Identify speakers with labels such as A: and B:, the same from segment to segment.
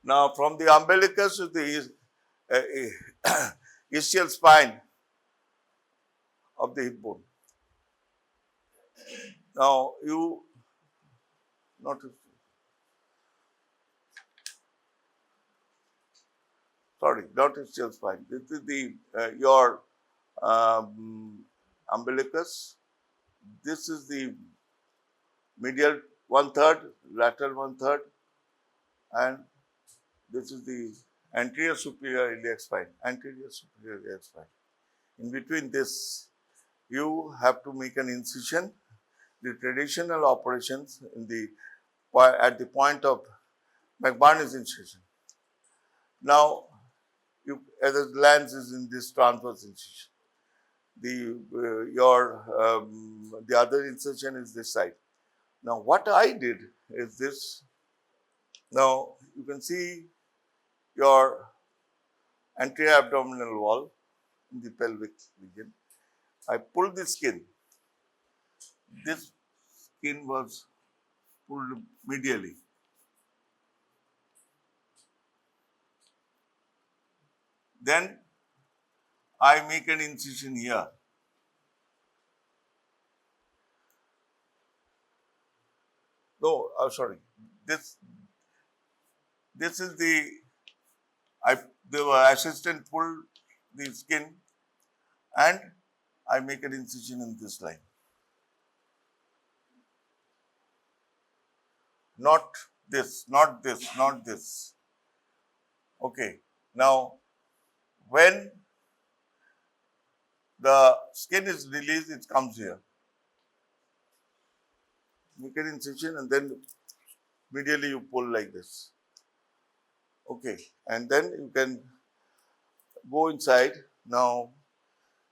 A: Now, from the umbilicus to the ischial spine of the hip bone. Now, you notice, sorry, not ischial spine. This is the your umbilicus. This is the medial 1/3, lateral 1/3, and this is the anterior superior iliac spine, anterior superior iliac spine. In between this, you have to make an incision. The traditional operations in the at the point of McBurney's incision. Now, as it lands is in this transverse incision. The other incision is this side. Now, what I did is this. Now, you can see your anterior abdominal wall in the pelvic region. I pulled the skin. This skin was pulled medially. Then I make an incision here. No, sorry. This is the assistant pulled the skin and I make an incision in this line. Not this, not this, not this. Okay. Now, when the skin is released, it comes here. Make an incision and then medially you pull like this. Okay. And then you can go inside. Now,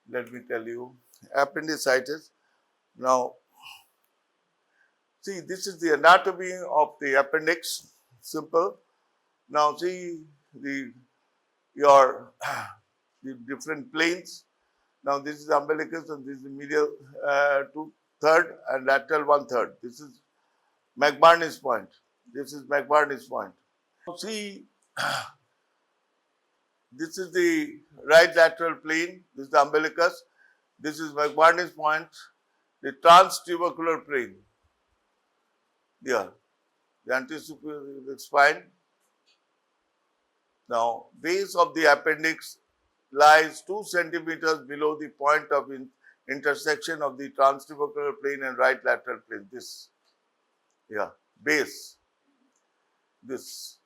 A: let me tell you, appendicitis. Now, see, this is the anatomy of the appendix, simple. Now, see the different planes. Now, this is the umbilicus and this is the medial 2/3 and lateral 1/3. This is McBurney's point. This is McBurney's point. Now, see, this is the right lateral plane. This is the umbilicus. This is McBurney's point. The transtubercular plane. There, the anterior spine. Now, base of the appendix lies 2 centimeters below the point of intersection of the transtubercular plane and right lateral plane. This, yeah, base, this.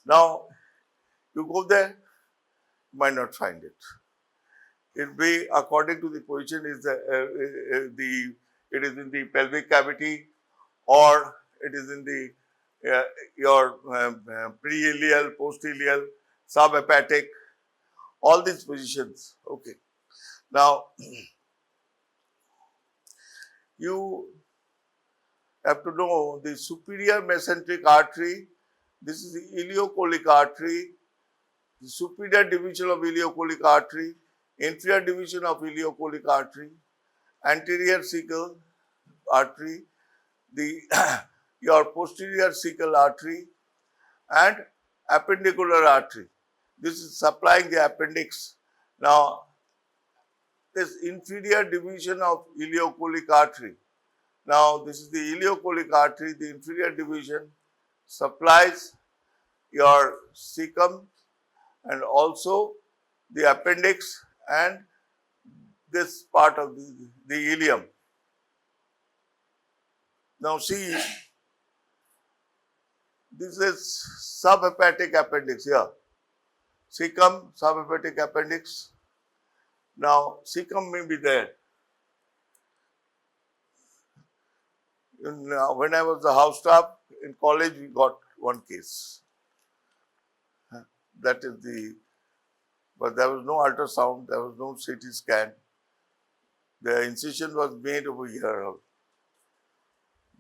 A: Now, you go there, you might not find it. It will be according to the position is it is in the pelvic cavity or it is in the your pre-ileal, post-ileal, subhepatic, all these positions. Okay. Now, you have to know the superior mesenteric artery. This is the ilio-colic artery, the superior division of ilio-colic artery, inferior division of ilio-colic artery, anterior cecal artery, the your posterior cecal artery and appendicular artery. This is supplying the appendix. Now, this inferior division of ilio-colic artery. Now, this is the ilio-colic artery, the inferior division supplies your cecum and also the appendix and this part of the ileum. Now, see, this is subhepatic appendix here. Cecum, subhepatic appendix. Now, cecum may be there. When I was the house staff in college, we got one case. That is but there was no ultrasound, there was no CT scan. The incision was made over here.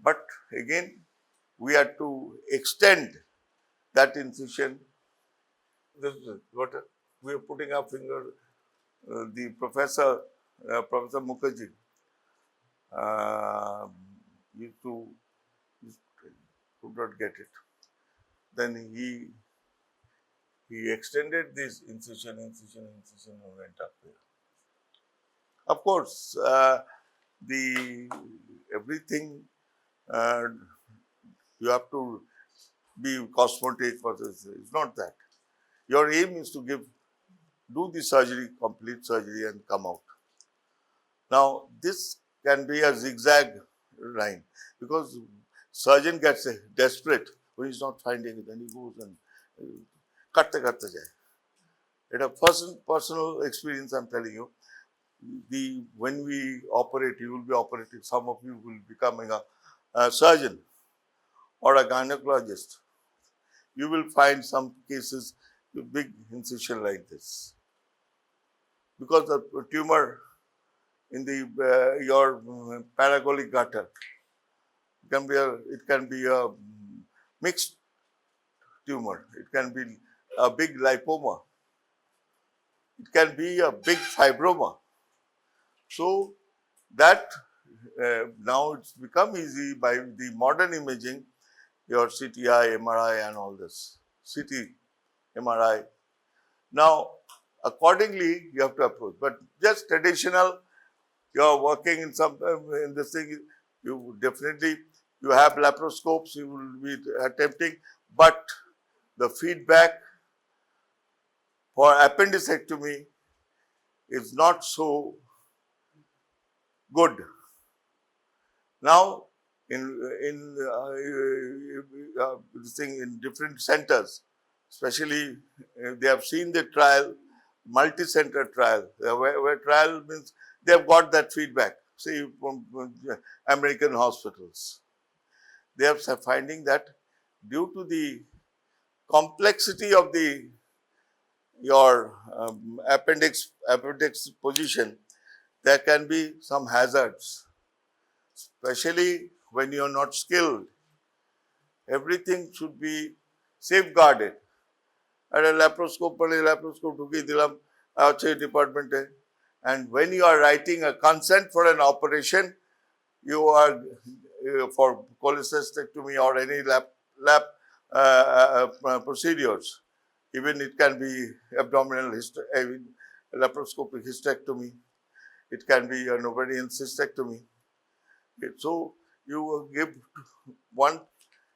A: But again, we had to extend that incision. This is what we are putting our finger. The Professor Mukherjee could not get it. then he extended this incision and went up there. Of course, everything you have to be cosmetic for this. It's not that. Your aim is to do the surgery, complete surgery and come out. Now, this can be a zigzag line because surgeon gets desperate when he's not finding it, then he goes and katte jai. At a personal experience, I'm telling you, when we operate, you will be operating, some of you will be becoming a surgeon or a gynecologist. You will find some cases with big incision like this. Because the tumor in your paragolic gutter it can be a mixed tumor. It can be a big lipoma. It can be a big fibroma. So that now it's become easy by the modern imaging, your CTI, MRI and all this, CT, MRI. Now, accordingly, you have to approach. But just traditional, you are working in this thing, you definitely, you have laparoscopes, you will be attempting, but the feedback for appendicectomy is not so good. Now, in different centers, especially they have seen the trial, multi-center trial, where trial means they have got that feedback, say from American hospitals. They are finding that due to the complexity of your appendix position, there can be some hazards, especially when you are not skilled. Everything should be safeguarded. At a laparoscope ढूकी दिलाम अच्छे department है, and when you are writing a consent for an operation, you are for cholecystectomy or any lap procedures. Even it can be abdominal laparoscopic hysterectomy. It can be an ovarian cystectomy. So you give one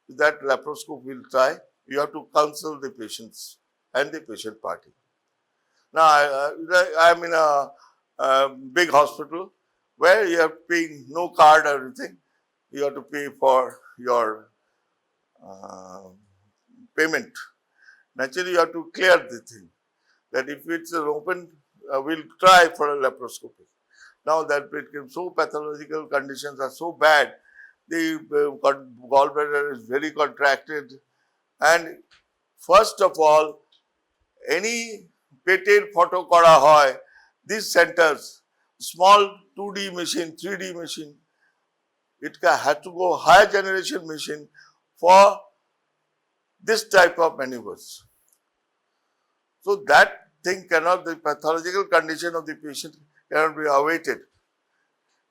A: that laparoscope will try. You have to counsel the patients and the patient party. Now I am in a big hospital where you are paying no card or anything. You have to pay for your payment. Naturally, you have to clear the thing. That if it's an open, we'll try for a laparoscopy. Now that became so pathological conditions are so bad, the gallbladder is very contracted, and first of all, any পেটের photo করা হয়, these centers, small 2D machine, 3D machine, it had to go higher generation machine for this type of maneuvers. So that thing cannot, the pathological condition of the patient cannot be awaited,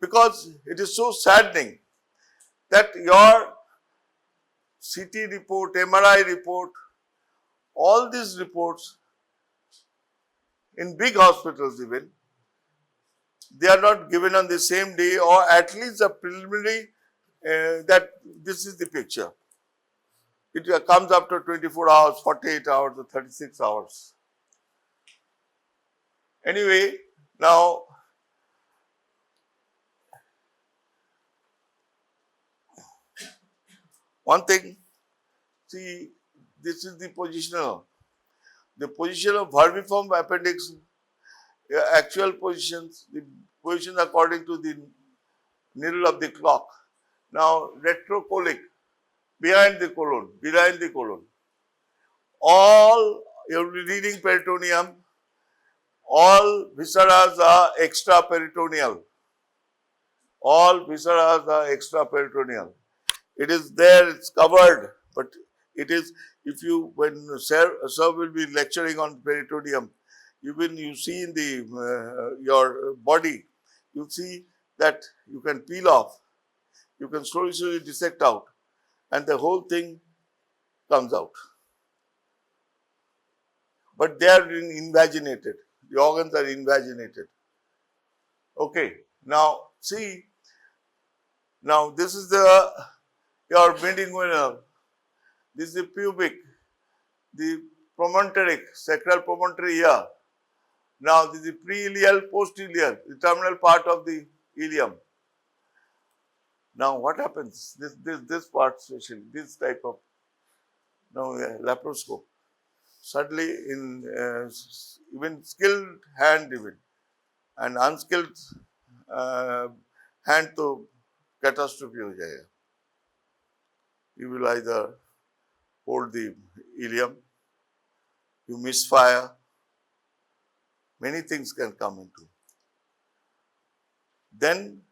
A: because it is so saddening that your CT report, MRI report, all these reports in big hospitals even, they are not given on the same day, or at least a preliminary that this is the picture. It comes after 24 hours, 48 hours or 36 hours. Anyway, now one thing, see, this is the positional. The position of vermiform appendix, actual positions, the positions according to the needle of the clock. Now, retrocolic, behind the colon. All, you'll be reading peritoneum, all visceras are extraperitoneal. All visceras are extraperitoneal. It is there, it's covered, but it is, if you, when sir will be lecturing on peritoneum, even you see in the your body, you see that you can peel off, you can slowly dissect out, and the whole thing comes out. but they are invaginated. The organs are invaginated. Okay, now see, now this is your mid-inguinal, this is the pubic, the promontoric, sacral promontory here. Now this is the pre-ileal, post-ileal, the terminal part of the ilium. Now what happens? This part especially, this type of laparoscope. Suddenly in even skilled hand even and unskilled hand to catastrophe ho jayega. You will either hold the ilium, you misfire, many things can come into. Then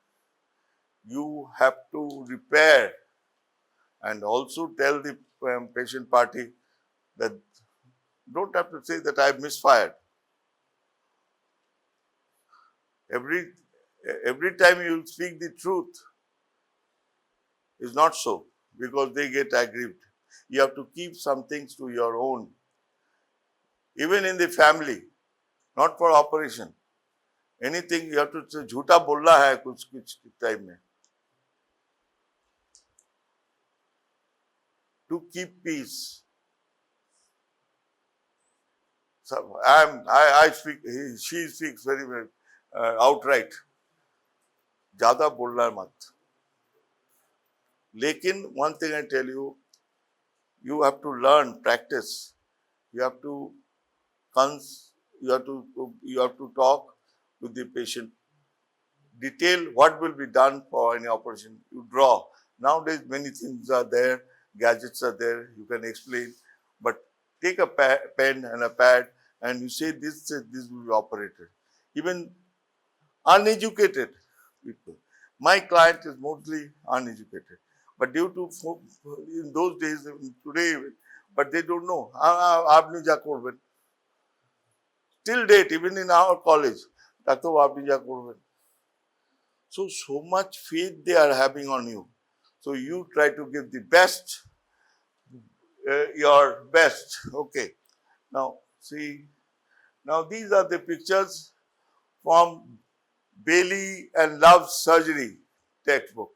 A: you have to repair and also tell the patient party that don't have to say that I misfired. Every time you speak the truth is not so, because they get aggrieved. You have to keep some things to your own. Even in the family, not for operation. Anything you have to say, झूठा बोलना है कुछ time में. To keep peace. So I speak, she speaks very well, outright. ज़्यादा बोलना मत. Lekin one thing I tell you, you have to learn, practice. You have to talk with the patient. Detail what will be done for any operation. You draw. Nowadays many things are there, gadgets are there, you can explain. But take a pen and a pad and you say this will be operated. Even uneducated people. My client is mostly uneducated. But due to, in those days, today, but they don't know. Till date, even in our college, so much faith they are having on you. So you try to give the best, your best. Okay. Now, see, now these are the pictures from Bailey and Love's surgery textbook.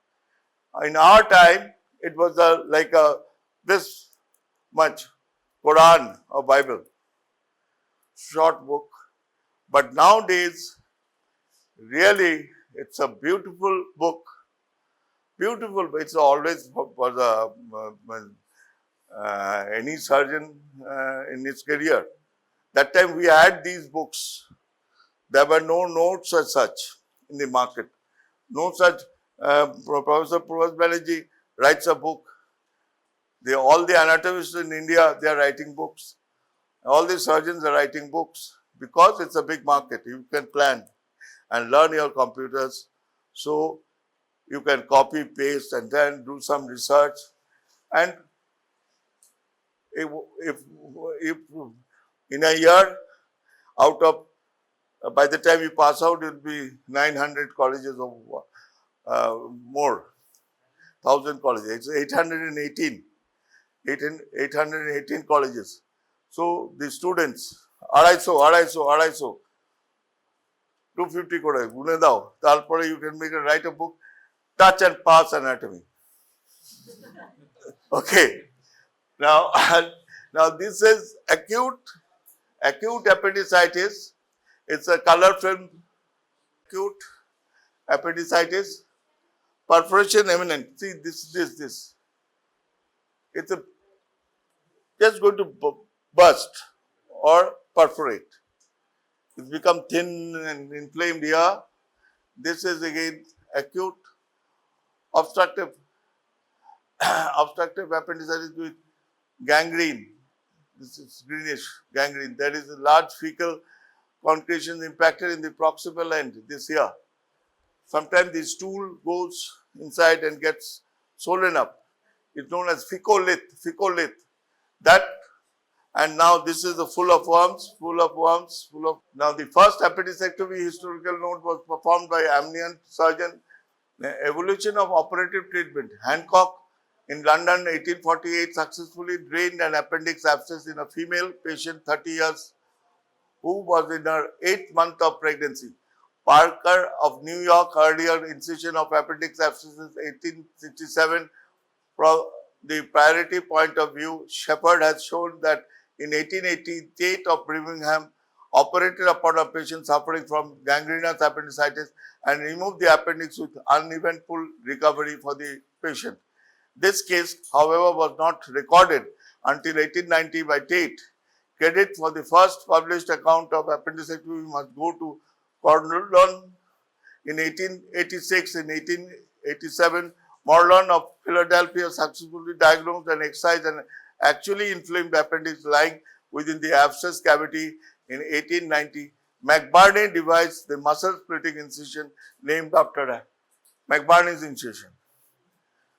A: In our time, it was like this much Quran or Bible, short book. But nowadays, really, it's a beautiful book. Beautiful, it's always for the any surgeon in his career. That time we had these books. There were no notes as such in the market. No such. Professor Purvas Banerjee writes a book. All the anatomists in India, they are writing books. All the surgeons are writing books because it's a big market. You can plan and learn your computers. So you can copy, paste, and then do some research. And if in a year, out of, by the time you pass out, it will be 900 colleges of more, 1,000 colleges. It's 818 colleges. So the students, 250 kore, gune dao. Tarpore you can write a book, Touch and Pass Anatomy. Okay. Now this is acute appendicitis. It's a color film. Acute appendicitis. Perforation imminent. See this. It's just going to burst or perforate. It's become thin and inflamed here. This is again acute obstructive appendicitis with gangrene. This is greenish gangrene. There is a large fecal concretions impacted in the proximal end. This here. Sometimes the stool goes inside and gets swollen up. It's known as fecalith. That, and now this is full of worms. Now the first appendicectomy historical note was performed by Amnian surgeon. The evolution of operative treatment. Hancock in London 1848 successfully drained an appendix abscess in a female patient 30 years who was in her 8th month of pregnancy. Parker of New York, earlier incision of appendix abscesses 1867. From the priority point of view, Shepherd has shown that in 1888 of Birmingham, operated upon a patient suffering from gangrenous appendicitis and removed the appendix with uneventful recovery for the patient. This case, however, was not recorded until 1890 by Tate. Credit for the first published account of appendicectomy must go to Cornlon in 1886. In 1887, Morlon of Philadelphia successfully diagnosed and excised an actually inflamed appendix lying within the abscess cavity. In 1890, McBurney devised the muscle-splitting incision named after McBurney's incision.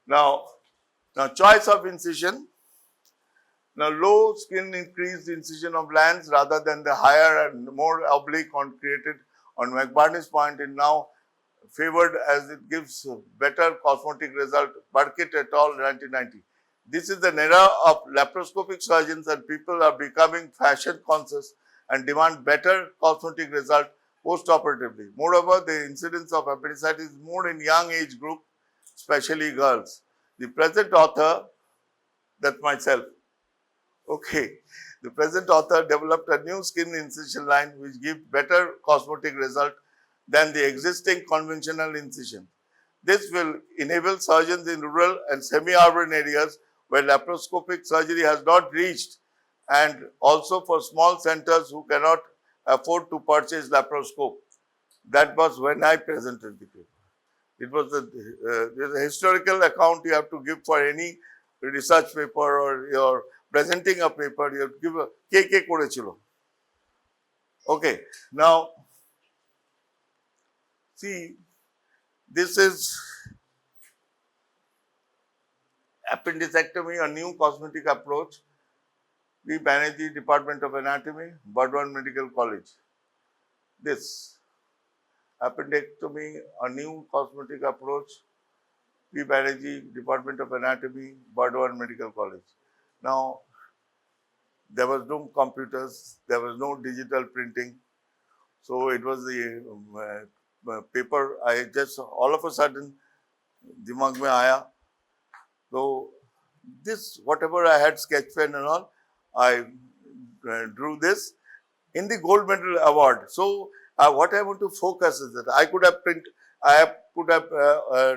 A: Now, choice of incision. Now, low skin increased incision of Lanz rather than the higher and more oblique one created on McBurney's point is now favored as it gives better cosmetic result. Burkitt et al. 1990. This is an era of laparoscopic surgeons and people are becoming fashion conscious and demand better cosmetic result post-operatively. Moreover, the incidence of appendicitis is more in young age group, especially girls. The present author, that's myself, okay. The present author developed a new skin incision line which gives better cosmetic result than the existing conventional incision. This will enable surgeons in rural and semi-urban areas where laparoscopic surgery has not reached, and also for small centers who cannot afford to purchase laparoscope. That was when I presented the paper. It was there's a historical account you have to give for any research paper or you're presenting a paper, you have to give a KK korechilo. Okay, now see, this is appendicectomy, a new cosmetic approach. We manage the Department of Anatomy, Burdwan Medical College. This appendectomy, a new cosmetic approach. We manage the Department of Anatomy, Burdwan Medical College. Now, there was no computers, there was no digital printing. So, it was the paper, I just all of a sudden, dimag mein aaya. So, this, whatever I had sketch pen and all, I drew this in the gold medal award. So, what I want to focus is that I could have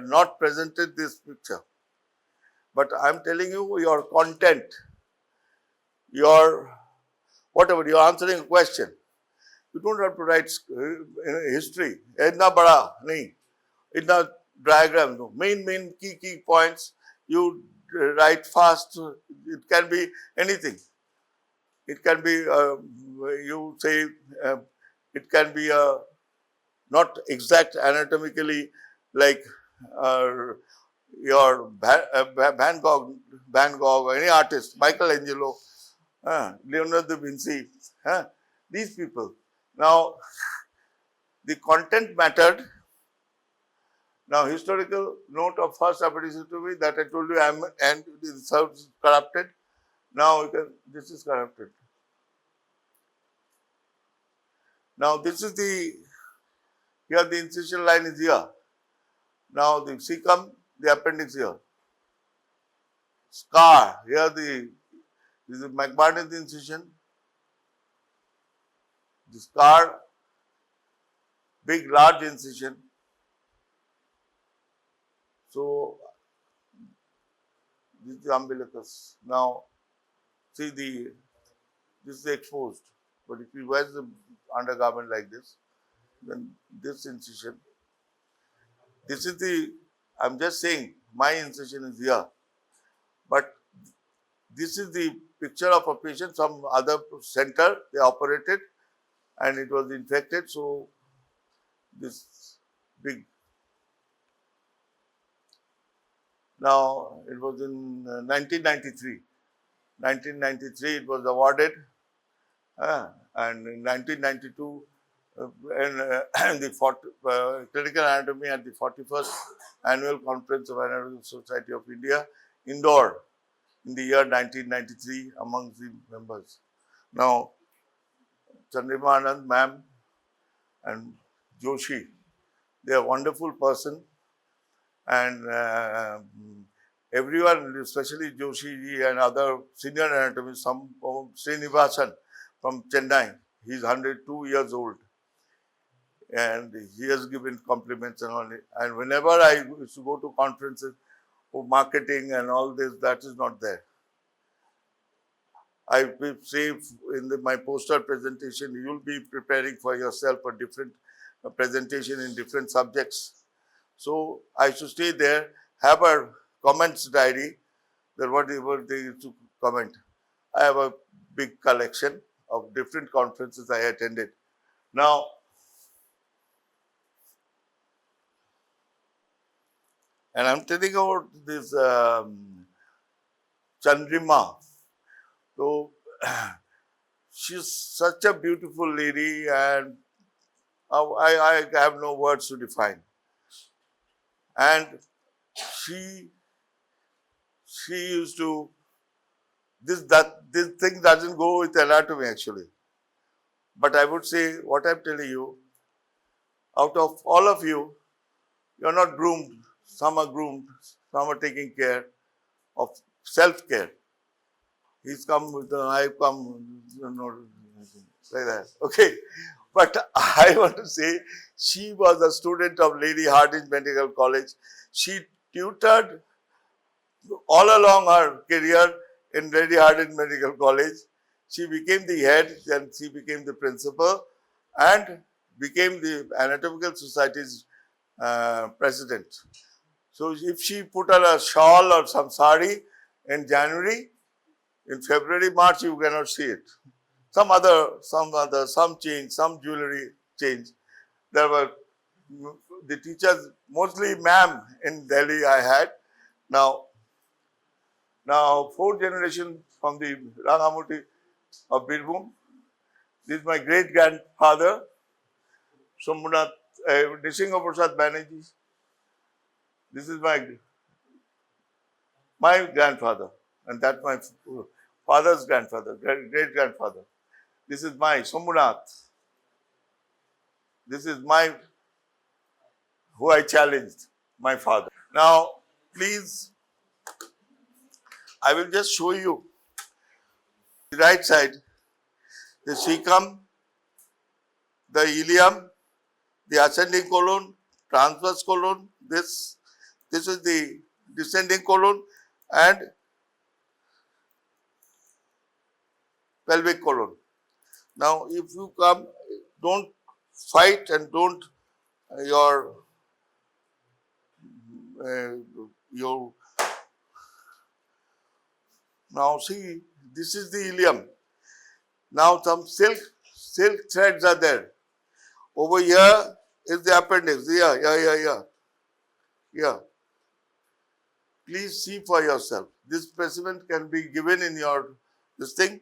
A: not presented this picture. But I am telling you your content, your whatever, you are answering a question. You don't have to write history. Itna bada, nahi. Itna diagram, no. Main key points. You write fast. It can be anything. It can be, you say, it can be not exact anatomically like your Van Gogh or any artist, Michelangelo, Leonardo da Vinci, these people. Now, the content mattered. Now, historical note of first appendicectomy that I told you, and this is corrupted. Now, this is corrupted. Now, this is here the incision line is here. Now, the cecum, the appendix here. Scar, here this is McBurney's incision. The scar, big large incision. So, this is the umbilicus. Now, see this is exposed. But if you wear the undergarment like this, then this incision, this is I'm just saying, my incision is here. But this is the picture of a patient, some other center, they operated and it was infected. So, this big. Now, it was in 1993. 1993 it was awarded and in 1992 the clinical anatomy at the 41st annual conference of Anatomical Society of India, Indore, in the year 1993 amongst the members. Now, Chandrima Anand ma'am and Joshi. They are a wonderful person, and everyone, especially Joshi ji and other senior anatomists, some Srinivasan from Chennai, he is 102 years old, and he has given compliments and all. And whenever I used to go to conferences for marketing and all this, that is not there. I will say in my poster presentation, you will be preparing for yourself a different presentation in different subjects. So I should stay there, have a comments diary, that whatever they used to comment. I have a big collection of different conferences I attended. Now, and I'm telling about this Chandrima. So, she's such a beautiful lady, and I have no words to define. And she used to, this thing doesn't go with anatomy actually. But I would say, what I'm telling you, out of all of you, you're not groomed. Some are groomed, some are taking care of self-care. He's come with I've come, like that. Okay. But I want to say, she was a student of Lady Hardinge Medical College. She tutored all along her career in Lady Hardinge Medical College. She became the head, then she became the principal, and became the Anatomical Society's president. So if she put on a shawl or some sari in January, in February, March, you cannot see it. Some change, some jewelry change. There were the teachers, mostly ma'am in Delhi I had. Now, fourth generation from the Rangamurti of Birbhum. This is my great grandfather, Sombhunath Nisingha Prasad Banerjee. This is my grandfather, and that's my father's grandfather, great grandfather. This is my Sombhunath. This is who I challenged, my father. Now, please, I will just show you the right side, the cecum, the ilium, the ascending colon, transverse colon, this is the descending colon, and pelvic colon. Now, if you come, don't fight and don't now see, this is the ilium. Now some silk threads are there. Over here is the appendix. Yeah. Please see for yourself. This specimen can be given in this thing.